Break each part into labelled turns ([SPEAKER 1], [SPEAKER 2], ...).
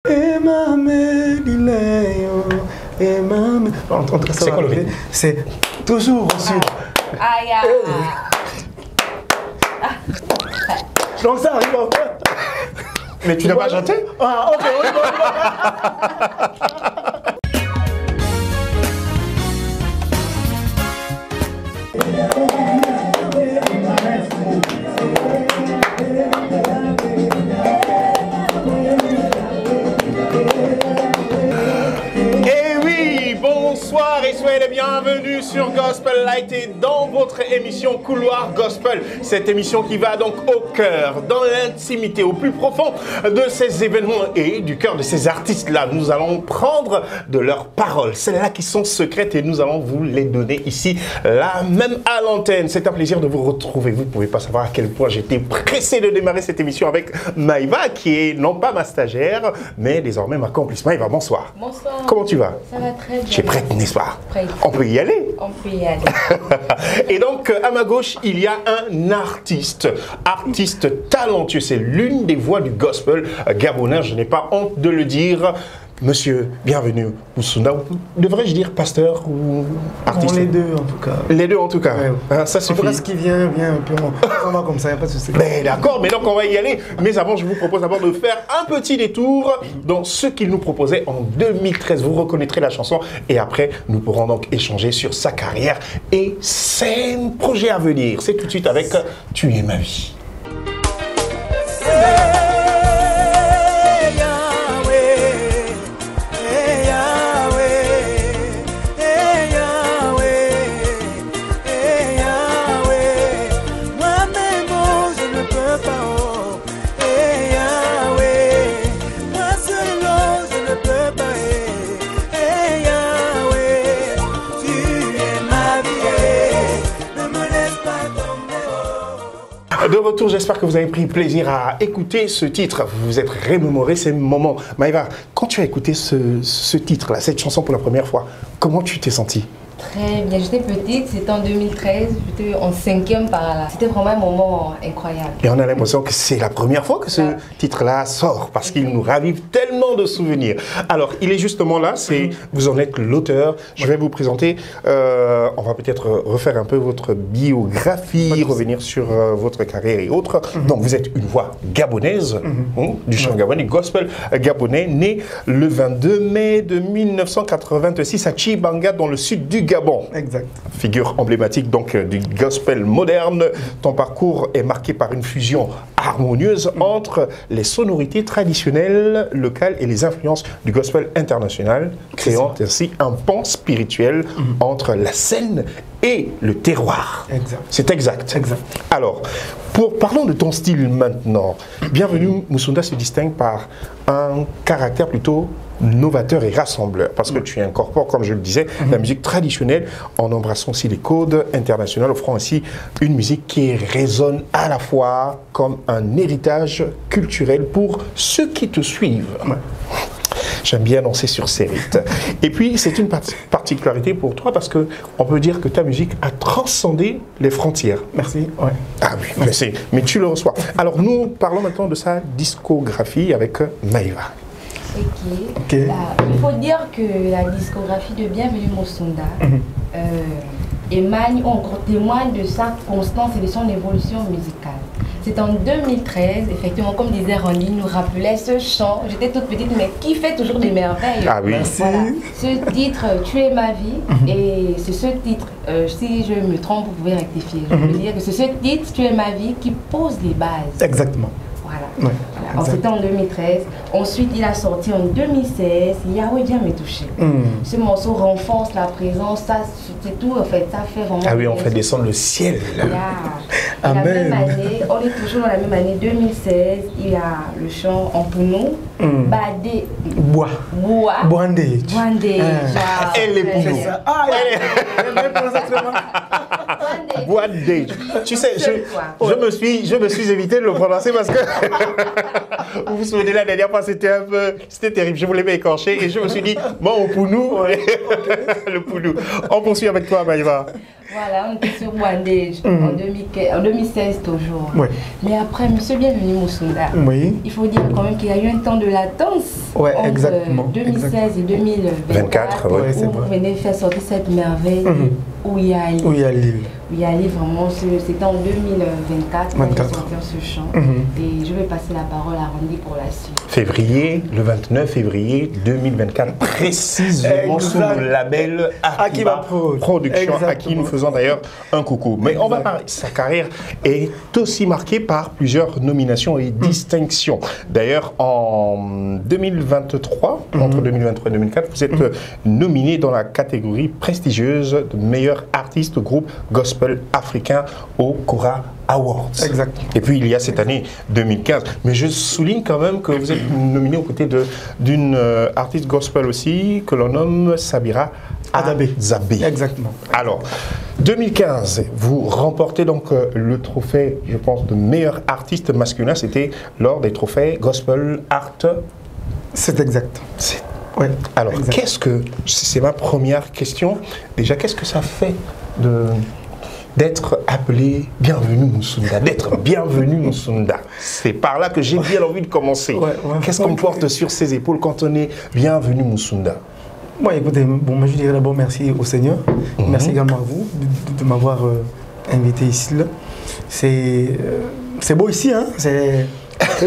[SPEAKER 1] C'est quoi le rythme?
[SPEAKER 2] C'est toujours au sud.
[SPEAKER 3] Aïe.
[SPEAKER 2] Donc ça arrive en fait.
[SPEAKER 1] Mais tu n'as pas chanté?
[SPEAKER 2] Ah, ok, on y va.
[SPEAKER 1] Bonsoir et soyez les bienvenus sur Gospel Light et dans votre émission Couloir Gospel. Cette émission qui va donc au cœur, dans l'intimité, au plus profond de ces événements et du cœur de ces artistes-là. Nous allons prendre de leurs paroles, celles-là qui sont secrètes et nous allons vous les donner ici, là même à l'antenne. C'est un plaisir de vous retrouver. Vous ne pouvez pas savoir à quel point j'étais pressé de démarrer cette émission avec Maïva qui est non pas ma stagiaire, mais désormais ma complice. Maïva, bonsoir.
[SPEAKER 3] Bonsoir.
[SPEAKER 1] Comment tu vas?
[SPEAKER 3] Ça va très bien.
[SPEAKER 1] Tu es prête, n'est-ce pas?
[SPEAKER 3] Prête.
[SPEAKER 1] On peut y aller?
[SPEAKER 3] On peut y aller.
[SPEAKER 1] Et donc, à ma gauche, il y a un artiste talentueux. C'est l'une des voix du gospel gabonais. Je n'ai pas honte de le dire. Monsieur, bienvenue, Musunda. Devrais-je dire pasteur ou artiste?
[SPEAKER 2] Les deux en tout cas.
[SPEAKER 1] Les deux en tout cas.
[SPEAKER 2] Ouais.
[SPEAKER 1] Hein, ça suffit.
[SPEAKER 2] En tout cas, ce qui vient un peu. On va comme ça, il n'y a pas de souci.
[SPEAKER 1] Mais d'accord, mais donc on va y aller. Mais avant, je vous propose d'abord de faire un petit détour dans ce qu'il nous proposait en 2013. Vous reconnaîtrez la chanson et après, nous pourrons donc échanger sur sa carrière et ses projets à venir. C'est tout de suite avec Tu es ma vie. De retour, j'espère que vous avez pris plaisir à écouter ce titre. Vous vous êtes remémoré ces moments. Maïva, quand tu as écouté ce titre-là, cette chanson pour la première fois, comment tu t'es sentie?
[SPEAKER 3] Très bien. J'étais petite, c'était en 2013, j'étais en 5e par là. C'était vraiment un moment incroyable.
[SPEAKER 1] Et on a l'impression que c'est la première fois que ce titre-là sort, parce qu'il nous ravive tellement de souvenirs. Alors, il est justement là, vous en êtes l'auteur. Je vais vous présenter, on va peut-être refaire un peu votre biographie, revenir sur votre carrière et autres. Donc, vous êtes une voix gabonaise, du chant gabonais, gospel gabonais, né le 22 mai de 1986 à Chibanga, dans le sud du Gabon.
[SPEAKER 2] Exact.
[SPEAKER 1] Figure emblématique donc du gospel moderne. Ton parcours est marqué par une fusion harmonieuse entre les sonorités traditionnelles locales et les influences du gospel international, créant ainsi un pont spirituel entre la scène et le terroir.
[SPEAKER 2] Exact.
[SPEAKER 1] C'est exact.
[SPEAKER 2] Exact.
[SPEAKER 1] Alors, parlons de ton style maintenant. Bienvenue, Musunda se distingue par un caractère plutôt novateur et rassembleur, parce que tu incorpores, comme je le disais, la musique traditionnelle en embrassant aussi les codes internationaux, offrant ainsi une musique qui résonne à la fois comme un héritage culturel pour ceux qui te suivent. J'aime bien danser sur ces rites. Et puis, c'est une particularité pour toi parce qu'on peut dire que ta musique a transcendé les frontières.
[SPEAKER 2] Merci. Ouais.
[SPEAKER 1] Ah oui, mais tu le reçois. Alors, nous parlons maintenant de sa discographie avec Maïva.
[SPEAKER 3] Ok. Il faut dire que la discographie de Bienvenue Musunda témoigne de sa constance et de son évolution musicale. C'est en 2013, effectivement, comme disait Randy, nous rappelait ce chant. J'étais toute petite, mais qui fait toujours des merveilles.
[SPEAKER 1] Ah oui.
[SPEAKER 3] Voilà. Ce titre, Tu es ma vie, et c'est ce titre, si je me trompe, vous pouvez rectifier. Je veux dire que c'est ce titre, Tu es ma vie, qui pose les bases.
[SPEAKER 2] Exactement.
[SPEAKER 3] Voilà.
[SPEAKER 2] Ouais,
[SPEAKER 3] voilà. C'était en 2013. Ensuite, il a sorti en 2016. Yahweh vient me toucher. Ce morceau renforce la présence. Ça, c'est tout en fait. Ça fait vraiment.
[SPEAKER 1] Ah oui, on fait descendre le ciel.
[SPEAKER 2] Amen.
[SPEAKER 3] La même année, on est toujours dans la même année 2016. Il y a le chant en Pounou. Badé.
[SPEAKER 2] Boandé.
[SPEAKER 1] Elle est pour nous. Boandé. Tu sais, je me suis évité de le prononcer parce que vous vous souvenez la dernière fois, c'était terrible. Je voulais m'écorcher et je me suis dit, bon, au Pounou, le Pounou. On poursuit avec toi, Maïva.
[SPEAKER 3] Voilà, on était sur Bouandé en 2016 toujours.
[SPEAKER 2] Ouais.
[SPEAKER 3] Mais après, monsieur Bienvenu Musunda,
[SPEAKER 2] Oui.
[SPEAKER 3] il faut dire quand même qu'il y a eu un temps de latence
[SPEAKER 2] Ouais,
[SPEAKER 3] entre
[SPEAKER 2] exactement.
[SPEAKER 3] 2016 et 2024
[SPEAKER 1] ouais,
[SPEAKER 2] c'est
[SPEAKER 3] où
[SPEAKER 2] vrai.
[SPEAKER 3] vous venez faire sortir cette merveille où il y a
[SPEAKER 2] Oui, à Lille.
[SPEAKER 3] il y a vraiment, c'était en 2024 qu'on a
[SPEAKER 2] 24.
[SPEAKER 3] sorti ce chant.
[SPEAKER 2] Mhm.
[SPEAKER 3] Et je vais passer la parole à Randy pour la suite.
[SPEAKER 1] Février, le 29 février 2024, précisément sous
[SPEAKER 2] Exact.
[SPEAKER 1] le label
[SPEAKER 2] Akiba
[SPEAKER 1] Akiba
[SPEAKER 2] Prod.
[SPEAKER 1] Production, à qui
[SPEAKER 2] Exactement.
[SPEAKER 1] nous faisons d'ailleurs un coucou. Mais on va parler, sa carrière est aussi marquée par plusieurs nominations et distinctions. D'ailleurs, en 2023, entre 2023 et 2024, vous êtes nominé dans la catégorie prestigieuse de meilleur artiste groupe gospel africain au Cora Awards.
[SPEAKER 2] Exact.
[SPEAKER 1] Et puis il y a cette année 2015. Mais je souligne quand même que vous êtes nominé aux côtés d'une artiste gospel aussi, que l'on nomme Sabira Adabé.
[SPEAKER 2] Exactement.
[SPEAKER 1] Alors, 2015, vous remportez donc le trophée, je pense, de meilleur artiste masculin. C'était lors des trophées Gospel Art.
[SPEAKER 2] C'est exact. Ouais.
[SPEAKER 1] Alors,
[SPEAKER 2] Exact.
[SPEAKER 1] qu'est-ce que, c'est ma première question, déjà, qu'est-ce que ça fait d'être appelé Bienvenue Musunda, d'être Bienvenue Musunda? C'est par là que j'ai bien envie de commencer.
[SPEAKER 2] Ouais.
[SPEAKER 1] Qu'est-ce qu'on porte sur ses épaules quand on est Bienvenue Musunda?
[SPEAKER 2] Bon, écoutez, moi je dirais d'abord merci au Seigneur. Merci également à vous de m'avoir invité ici. Là. C'est beau ici, hein? C'est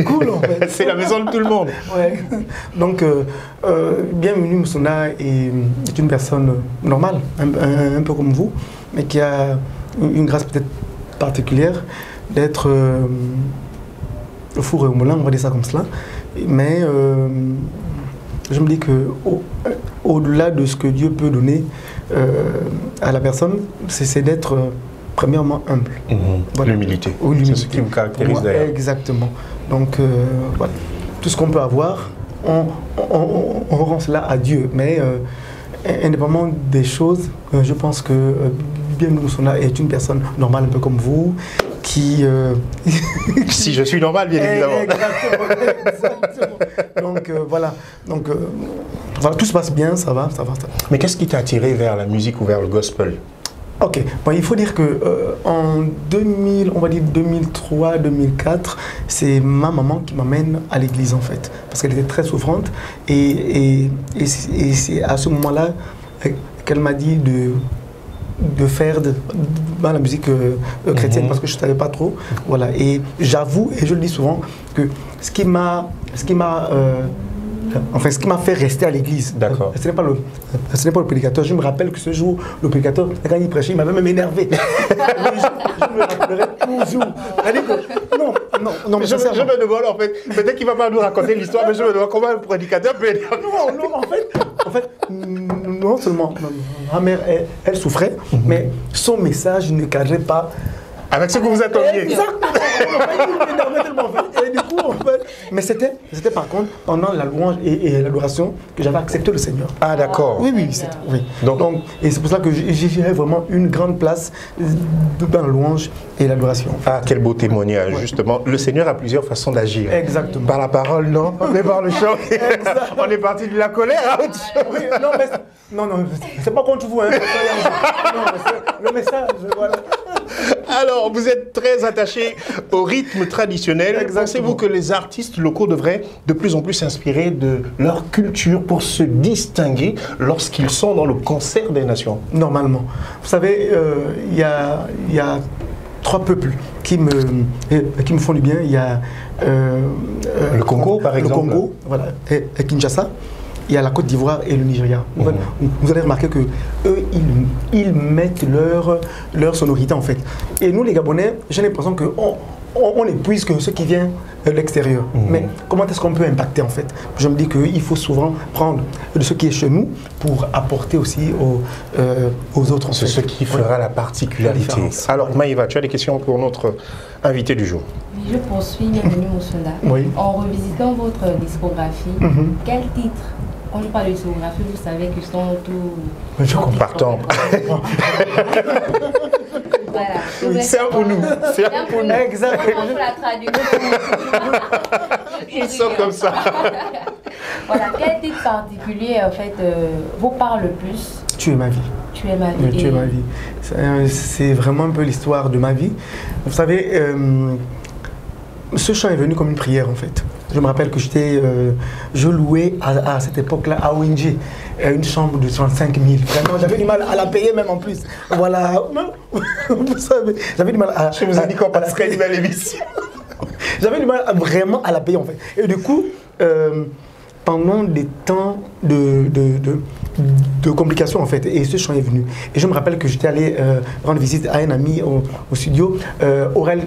[SPEAKER 2] cool en fait.
[SPEAKER 1] C'est la maison de tout le monde.
[SPEAKER 2] Ouais. Donc, Bienvenue Musunda est une personne normale, un peu comme vous, mais qui a une grâce peut-être particulière d'être four et au moulin, on va dire ça comme cela. Mais je me dis que au-delà de ce que Dieu peut donner à la personne, c'est d'être premièrement humble. Voilà.
[SPEAKER 1] L'humilité.
[SPEAKER 2] L'humilité.
[SPEAKER 1] C'est ce qui vous caractérise d'ailleurs.
[SPEAKER 2] Exactement. Donc, voilà. Tout ce qu'on peut avoir, on rend cela à Dieu. Mais indépendamment des choses, je pense que Bienvenue Musunda est une personne normale, un peu comme vous, qui...
[SPEAKER 1] Si je suis normal, bien évidemment.
[SPEAKER 2] Exactement. Donc, voilà. Donc, voilà, tout se passe bien, ça va.
[SPEAKER 1] Mais qu'est-ce qui t'a attiré vers la musique ou vers le gospel?
[SPEAKER 2] Ok, bon, il faut dire que en 2000, on va dire 2003-2004, c'est ma maman qui m'amène à l'église en fait, parce qu'elle était très souffrante et c'est à ce moment-là qu'elle m'a dit de faire dans la musique chrétienne parce que je ne savais pas trop, voilà. Et j'avoue et je le dis souvent que ce qui m'a fait rester à l'église, ce n'est pas le prédicateur. Je me rappelle que ce jour, le prédicateur, quand il prêchait, il m'avait même énervé. Je me rappellerai toujours. Non, mais
[SPEAKER 1] je me demande en fait, peut-être qu'il ne va pas nous raconter l'histoire, mais je me demande comment le prédicateur peut énerver.
[SPEAKER 2] Non, en fait, non seulement ma mère, elle souffrait, mais son message ne cadrait pas
[SPEAKER 1] avec ce que vous attendiez.
[SPEAKER 2] Exactement. Et du coup, en fait, mais c'était par contre pendant la louange et l'adoration que j'avais accepté le Seigneur.
[SPEAKER 1] Ah d'accord.
[SPEAKER 2] Oui. Donc, et c'est pour ça que j'ai vraiment une grande place dans la louange et l'adoration.
[SPEAKER 1] Ah, quel beau témoignage, justement. Le Seigneur a plusieurs façons d'agir.
[SPEAKER 2] Exactement.
[SPEAKER 1] Par la parole, non, mais par le chant. On est parti de la colère à autre chose.
[SPEAKER 2] Oui, non, c'est pas contre vous. Hein. Non, le message, voilà.
[SPEAKER 1] Alors, vous êtes très attaché au rythme traditionnel. Pensez-vous que les artistes locaux devraient de plus en plus s'inspirer de leur culture pour se distinguer lorsqu'ils sont dans le concert des nations?
[SPEAKER 2] Normalement. Vous savez, il y a trois peuples qui me font du bien. Il y a
[SPEAKER 1] le Congo, par exemple.
[SPEAKER 2] Le Congo, voilà, et Kinshasa. Il y a la Côte d'Ivoire et le Nigeria. Vous allez remarquer que eux, ils mettent leur sonorité en fait. Et nous, les Gabonais, j'ai l'impression qu'on épuise que ce qui vient de l'extérieur. Mais comment est-ce qu'on peut impacter en fait? Je me dis qu'il faut souvent prendre de ce qui est chez nous pour apporter aussi aux autres.
[SPEAKER 1] C'est ce qui fera la particularité. Alors Maïva, tu as des questions pour notre invité du jour?
[SPEAKER 3] Je poursuis, Bienvenue Musunda.
[SPEAKER 2] Oui.
[SPEAKER 3] En revisitant votre discographie, quel titre? Quand je parle de discographie, vous savez que sont tous...
[SPEAKER 1] Je compartant.
[SPEAKER 3] Voilà.
[SPEAKER 1] C'est un pour nous. C'est un pour nous.
[SPEAKER 2] Exactement.
[SPEAKER 3] Pour la traduction.
[SPEAKER 1] Ils sont comme ça.
[SPEAKER 3] Voilà. Quel titre particulier, en fait, vous parle le plus?
[SPEAKER 2] Tu es ma vie.
[SPEAKER 3] Tu Tu es ma vie.
[SPEAKER 2] Oui, tu es ma vie. C'est vraiment un peu l'histoire de ma vie. Vous savez, ce chant est venu comme une prière en fait. Je me rappelle que je louais à cette époque-là à ONG une chambre de 35 000. Vraiment, j'avais du mal à la payer même en plus. Voilà. Vous savez, j'avais du mal à...
[SPEAKER 1] Je vous ai dit qu'on passerait une belle émission.
[SPEAKER 2] J'avais du mal vraiment à la payer en fait. Et du coup, pendant des temps de complications en fait, et ce chant est venu. Et je me rappelle que j'étais allé rendre visite à un ami au studio, Aurel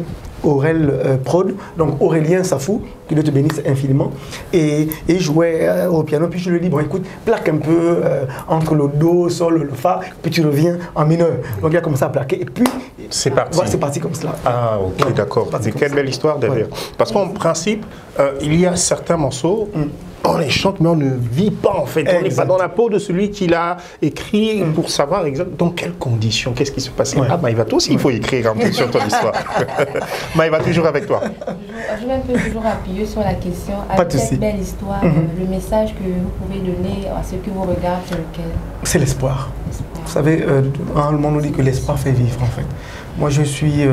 [SPEAKER 2] Prod, donc Aurélien Safou, que Dieu te bénisse infiniment, et il jouait au piano, puis je lui ai dit, bon écoute, plaque un peu entre le do, sol, le fa, puis tu reviens en mineur. Donc il a commencé à plaquer, et puis
[SPEAKER 1] c'est parti.
[SPEAKER 2] Ouais, c'est parti comme cela.
[SPEAKER 1] Ah ok, d'accord. Quelle belle histoire derrière. Ouais. Parce qu'en principe, il y a certains morceaux, on les chante, mais on ne vit pas en fait. On n'est pas dans la peau de celui qui l'a écrit pour savoir exactement dans quelles conditions, qu'est-ce qui se passait. Ah, Maïva, toi aussi, il faut écrire un peu sur ton histoire. Maïva, toujours avec toi.
[SPEAKER 3] Je vais un peu toujours appuyer sur la question. Avec cette belle histoire, le message que vous pouvez donner à ceux qui vous regardent, c'est lequel? C'est
[SPEAKER 2] l'espoir. Vous savez, le monde nous dit que l'espoir fait vivre en fait. Moi, je suis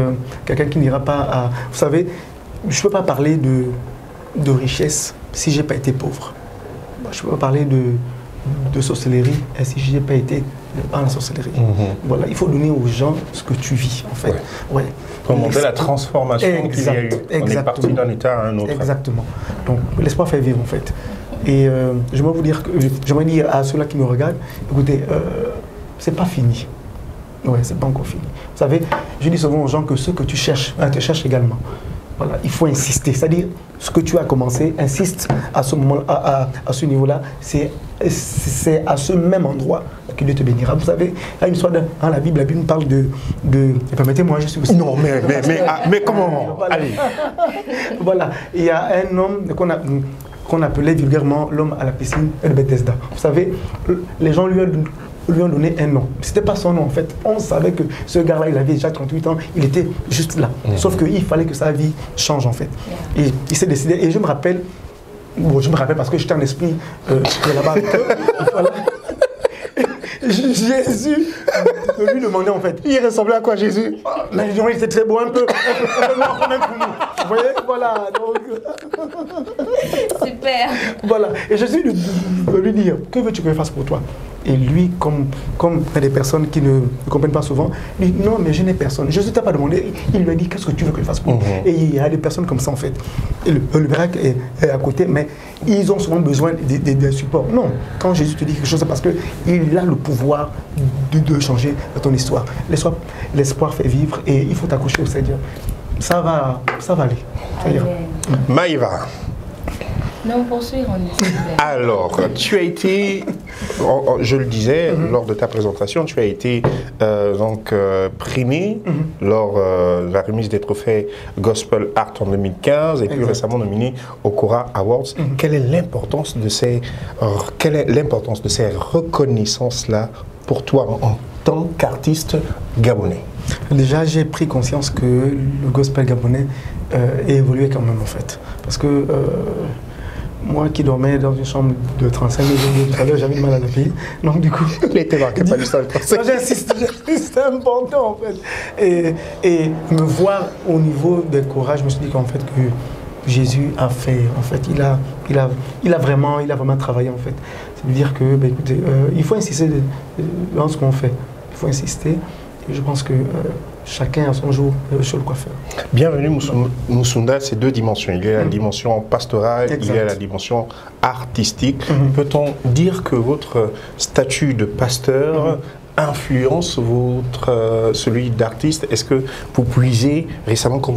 [SPEAKER 2] quelqu'un qui n'ira pas à... Vous savez, je ne peux pas parler de richesse si je n'ai pas été pauvre. Je ne peux pas parler de sorcellerie si je n'ai pas été dans la sorcellerie. Voilà, il faut donner aux gens ce que tu vis, en fait. Ouais.
[SPEAKER 1] Pour montrer la transformation qu'il y a eu. On est parti d'un état à un autre.
[SPEAKER 2] Exactement. Donc, l'espoir fait vivre, en fait. Et j'aimerais dire à ceux-là qui me regardent, écoutez, c'est pas fini. Ouais, c'est pas encore fini. Vous savez, je dis souvent aux gens que ce que tu cherches, te cherche également. Voilà, il faut insister, c'est-à-dire ce que tu as commencé, insiste à ce moment, à ce niveau-là, c'est à ce même endroit que Dieu te bénira. Vous savez, il y a une histoire dans la Bible parle de permettez-moi, je suis aussi...
[SPEAKER 1] Non, mais comment
[SPEAKER 2] voilà.
[SPEAKER 1] Allez.
[SPEAKER 2] Voilà, il y a un homme qu'on appelait vulgairement l'homme à la piscine de Bethesda. Vous savez, les gens lui ont donné un nom. Ce n'était pas son nom en fait. On savait que ce gars-là, il avait déjà 38 ans, il était juste là. Sauf qu'il fallait que sa vie change en fait. Et il s'est décidé, et je me rappelle parce que j'étais en esprit là-bas avec eux. Voilà. Jésus lui demandait en fait.
[SPEAKER 1] Il ressemblait à quoi Jésus?
[SPEAKER 2] Mais il était très beau un peu. Vous voyez, voilà. Donc...
[SPEAKER 3] Super.
[SPEAKER 2] Voilà. Et Jésus lui dire, que veux-tu que je fasse pour toi? Et lui, comme des personnes qui ne comprennent pas souvent, il dit, non, mais je n'ai personne. Jésus ne t'a pas demandé. Il lui a dit, qu'est-ce que tu veux que je fasse pour toi? Et il y a des personnes comme ça, en fait. Et le miracle est à côté, mais ils ont souvent besoin d'un support. Non, quand Jésus te dit quelque chose, c'est parce qu'il a le pouvoir de changer ton histoire. L'espoir fait vivre et il faut t'accrocher au Seigneur. Ça va aller.
[SPEAKER 1] Maïva.
[SPEAKER 3] Non, poursuivre, on est.
[SPEAKER 1] Alors, tu as été, je le disais lors de ta présentation, tu as été primé lors de la remise des trophées Gospel Art en 2015 et puis récemment nominé au Cora Awards. Quelle est l'importance de ces reconnaissances-là pour toi en tant qu'artiste gabonais?
[SPEAKER 2] Déjà, j'ai pris conscience que le gospel gabonais est évolué quand même en fait. Parce que moi qui dormais dans une chambre de 35 000 tout à l'heure, j'avais du mal à la payer. Donc du coup...
[SPEAKER 1] Il était marqué pas du sol.
[SPEAKER 2] J'insiste, c'est important en fait. Et me voir au niveau des corages, je me suis dit qu'en fait que Jésus a fait, en fait, il a vraiment travaillé en fait. C'est-à-dire que, ben, écoutez, il faut insister dans ce qu'on fait. Il faut insister. Et je pense que chacun a son jour sur le coiffeur.
[SPEAKER 1] Bienvenue Mousounda, c'est deux dimensions. Il y a la dimension pastorale, il y a la dimension artistique. Peut-on dire que votre statut de pasteur influence celui d'artiste? Est-ce que vous puisez récemment, quand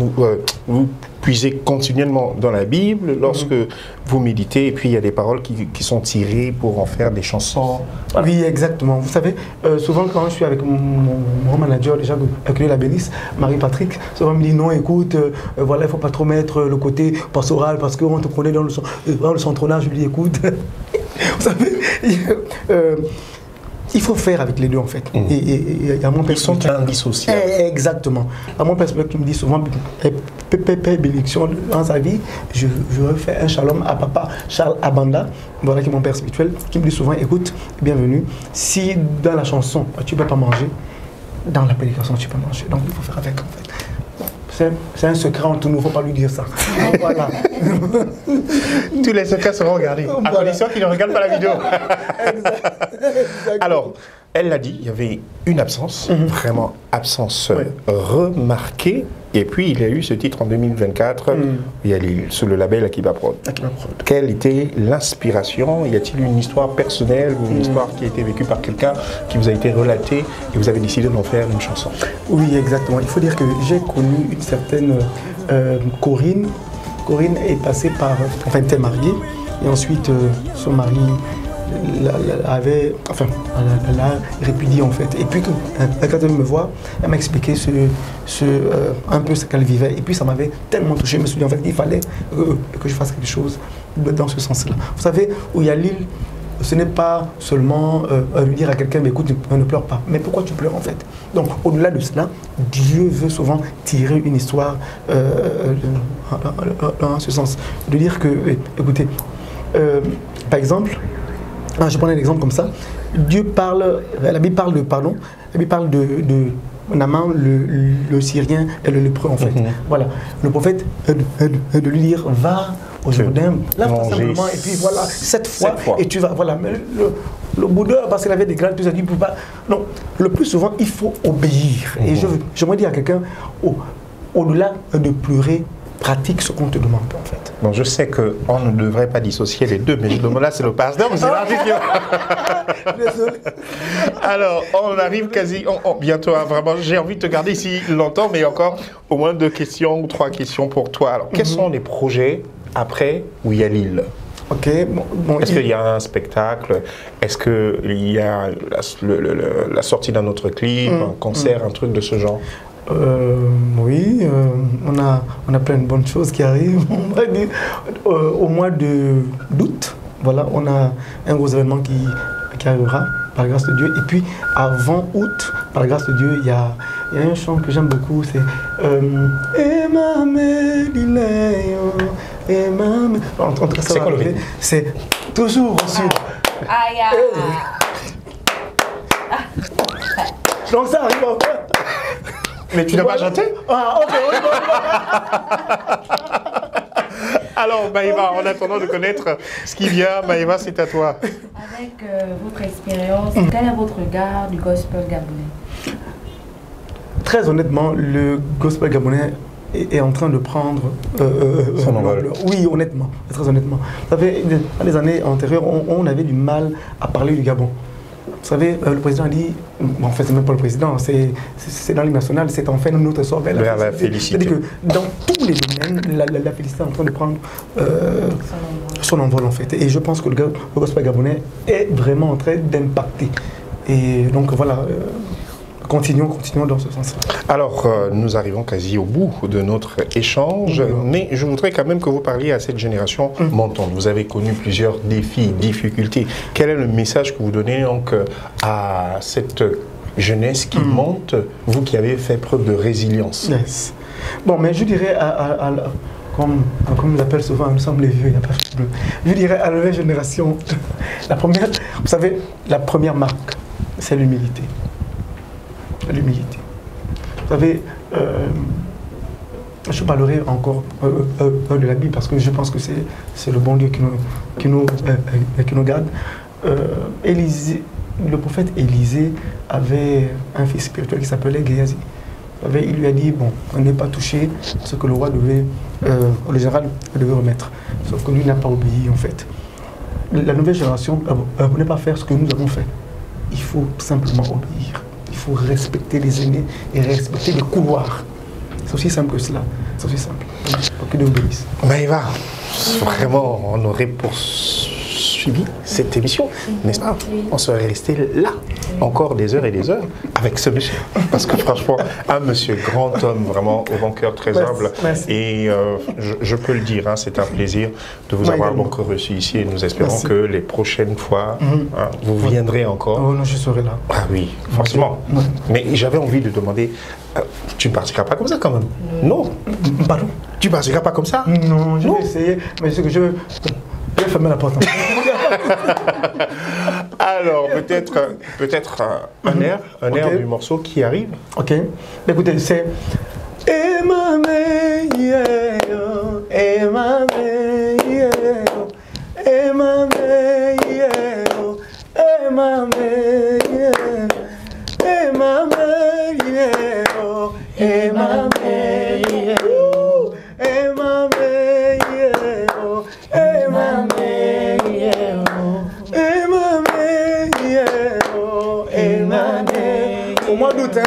[SPEAKER 1] vous puisez continuellement dans la Bible lorsque vous méditez et puis il y a des paroles qui sont tirées pour en faire des chansons?
[SPEAKER 2] Voilà. Oui, exactement. Vous savez, souvent quand je suis avec mon manager, déjà que Dieu la bénisse, Marie-Patrick, souvent elle me dit non, écoute, voilà, il ne faut pas trop mettre le côté pastoral parce qu'on te connaît dans le centronnage. Je lui dis écoute, vous savez, il faut faire avec les deux en fait. Et à mon
[SPEAKER 1] Ils sont
[SPEAKER 2] perspective,
[SPEAKER 1] indissociables.
[SPEAKER 2] exactement. À mon perspective, qui me dit souvent, bénédiction dans sa vie, je refais un shalom à papa Charles Abanda, voilà qui est mon père spirituel, qui me dit souvent, écoute, bienvenue, si dans la chanson tu ne peux pas manger, dans la prédication tu peux manger. Donc il faut faire avec en fait. C'est un secret entre nous, il ne faut pas lui dire ça. Donc, voilà.
[SPEAKER 1] Tous les secrets seront regardés, à condition qu'il ne regarde pas la vidéo. Alors, elle l'a dit, il y avait une absence, vraiment absence remarquée. Et puis, il y a eu ce titre en 2024, il y a sous le label Akiba Prod. Quelle était l'inspiration? Y a-t-il une histoire personnelle ou une histoire qui a été vécue par quelqu'un qui vous a été relatée et vous avez décidé d'en faire une chanson?
[SPEAKER 2] Oui, exactement. Il faut dire que j'ai connu une certaine Corinne. Corinne est passée par... Enfin, elle était mariée. Et ensuite, son mari elle a répudié en fait. Et puis quand elle me voit, elle m'a expliqué un peu ce qu'elle vivait. Et puis ça m'avait tellement touché. Je me suis dit en fait il fallait que je fasse quelque chose dans ce sens-là. Vous savez, où il y a l'île, ce n'est pas seulement lui dire à quelqu'un, mais écoute, ne pleure pas. Mais pourquoi tu pleures en fait? Donc au-delà de cela, Dieu veut souvent tirer une histoire dans ce sens. De dire que, écoutez, par exemple, je prends un exemple comme ça. Dieu parle, la Bible parle de pardon, la Bible parle de Naaman, le Syrien et le lépreux en fait. Voilà, le prophète de lui dire va au Jourdain, lave-toi simplement et puis voilà, 7 fois et tu vas, voilà. Mais le boudeur, parce qu'il avait des graines, tout ça, il ne peut pas. Non, le plus souvent, il faut obéir. Et je me dis à quelqu'un, au-delà de pleurer, pratique ce qu'on te demande en fait.
[SPEAKER 1] Bon, je sais qu'on ne devrait pas dissocier les deux, mais je demande là, c'est le pasteur, mais c'est l'article.
[SPEAKER 2] Désolé.
[SPEAKER 1] Alors, on arrive quasi, bientôt, hein, vraiment, j'ai envie de te garder ici longtemps, mais encore au moins 2 questions ou 3 questions pour toi. Alors, quels sont les projets après où il y a l'île?
[SPEAKER 2] Ok, bon,
[SPEAKER 1] est-ce qu'il y a un spectacle? Est-ce qu'il y a la sortie d'un autre clip, un concert, un truc de ce genre?
[SPEAKER 2] Oui, on a plein de bonnes choses qui arrivent. On va dire, au mois d'août, voilà, on a un gros événement qui arrivera, par la grâce de Dieu. Et puis, avant août, par la grâce de Dieu, il y a un chant que j'aime beaucoup, c'est en tout cas, ça va arriver. C'est toujours au sud. Donc ça arrive en fait.
[SPEAKER 1] Mais tu n'as pas chanté?
[SPEAKER 2] Ah, ok,
[SPEAKER 1] Alors, Maïva, en attendant de connaître ce qui vient, Maïva, c'est à toi.
[SPEAKER 3] Avec votre expérience, quel est votre regard du gospel gabonais?
[SPEAKER 2] Très honnêtement, le gospel gabonais est en train de prendre
[SPEAKER 1] son envol.
[SPEAKER 2] Oui, honnêtement, très honnêtement. Vous savez, dans les années antérieures, on avait du mal à parler du Gabon. Vous savez, le président a dit, en fait, c'est même pas le président, c'est dans l'hymne national, c'est enfin notre sort vers la félicité. C'est-à-dire que dans tous les domaines, la félicité est en train de prendre son envol, en fait. Et je pense que le gospel gabonais est vraiment en train d'impacter. Et donc, voilà. Continuons dans ce sens-là.
[SPEAKER 1] Alors, nous arrivons quasi au bout de notre échange, mais je voudrais quand même que vous parliez à cette génération montante. Vous avez connu plusieurs défis, difficultés. Quel est le message que vous donnez donc à cette jeunesse qui monte, vous qui avez fait preuve de résilience?
[SPEAKER 2] Yes. Bon, mais je dirais, comme on l'appelle souvent, nous sommes les vieux, il n'y a pas de bleu. Je dirais à la nouvelle génération, vous savez, la première marque, c'est l'humilité. L'humilité. Vous savez, je parlerai encore de la Bible parce que je pense que c'est le bon Dieu qui nous garde. Le prophète Élisée avait un fils spirituel qui s'appelait Géasi. Il lui a dit, bon, on n'est pas touché à ce que le roi devait, le général devait remettre. Sauf que lui n'a pas obéi en fait. La nouvelle génération ne voulait pas faire ce que nous avons fait. Il faut simplement obéir. Il faut respecter les aînés et respecter les couloirs. C'est aussi simple que cela. C'est aussi simple. Pour que Dieu obéisse.
[SPEAKER 1] Maïva, vraiment, on aurait poursuivi suivi cette émission, n'est-ce pas? On serait resté là, encore des heures et des heures, avec ce monsieur. Parce que franchement, un monsieur, grand homme, vraiment au bon cœur, très humble.
[SPEAKER 2] Merci.
[SPEAKER 1] Et je peux le dire, hein, c'est un plaisir de vous avoir donc reçu ici et nous espérons que les prochaines fois, hein, vous viendrez encore.
[SPEAKER 2] Oh non, je serai là.
[SPEAKER 1] Ah oui, forcément. Mais j'avais envie de demander, tu ne partiras pas comme ça quand même? Non.
[SPEAKER 2] Pardon?
[SPEAKER 1] Tu ne partiras pas comme ça?
[SPEAKER 2] Non, je vais essayer, mais ce que je veux... Je vais fermer la porte.
[SPEAKER 1] Alors, peut-être un air du morceau qui arrive.
[SPEAKER 2] Ok. Écoutez, c'est... Emame, au mois d'août, hein?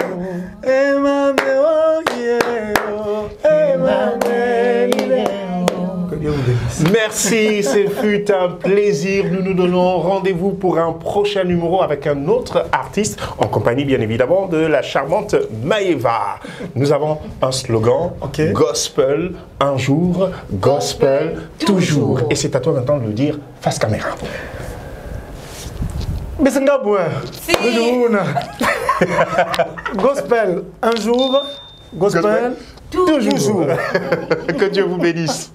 [SPEAKER 2] Que Dieu vous bénisse.
[SPEAKER 1] Merci, ce fut un plaisir. Nous nous donnons rendez-vous pour un prochain numéro avec un autre artiste, en compagnie bien évidemment de la charmante Maëva. Nous avons un slogan, gospel un jour, gospel toujours. Et c'est à toi maintenant de le dire face caméra.
[SPEAKER 2] Gospel un jour, gospel toujours.
[SPEAKER 1] Que Dieu vous bénisse.